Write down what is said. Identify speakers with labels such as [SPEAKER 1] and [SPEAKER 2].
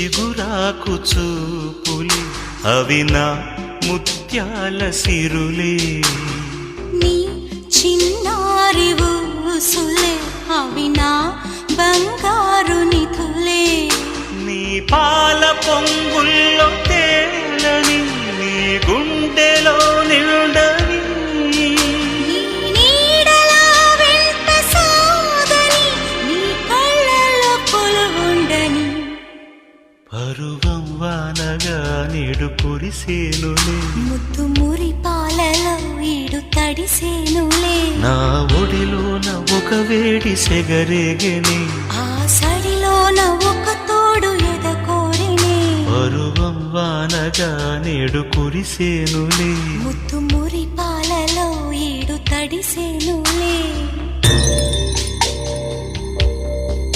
[SPEAKER 1] చిగురాకు చూపులి అవి నా ముత్యాల సిరులే
[SPEAKER 2] నీ చిన్నారి ఊసులే అవి నా బంగారు నిధులే
[SPEAKER 1] నీ పాల పొంగుల్లో తేలని నీ గుండెలో నిండని
[SPEAKER 2] నీ నీడలా వెంట సాగని నీ కళ్ళలో కొలువుండని
[SPEAKER 1] పరువం వానగా నేడు కురిసేనులే
[SPEAKER 2] ముద్దు మురి పాలలో ఈడు తడిసేనులే
[SPEAKER 1] నా ఒడిలోన ఒక వేడి సెగరేగని
[SPEAKER 2] ఆ సడిలోన ఒక తోడు ఎదకోరినే
[SPEAKER 1] పరువం వానగా నేడు కురిసేనులే
[SPEAKER 2] ముద్దు మురి పాలలో ఈడు తడిసేనులే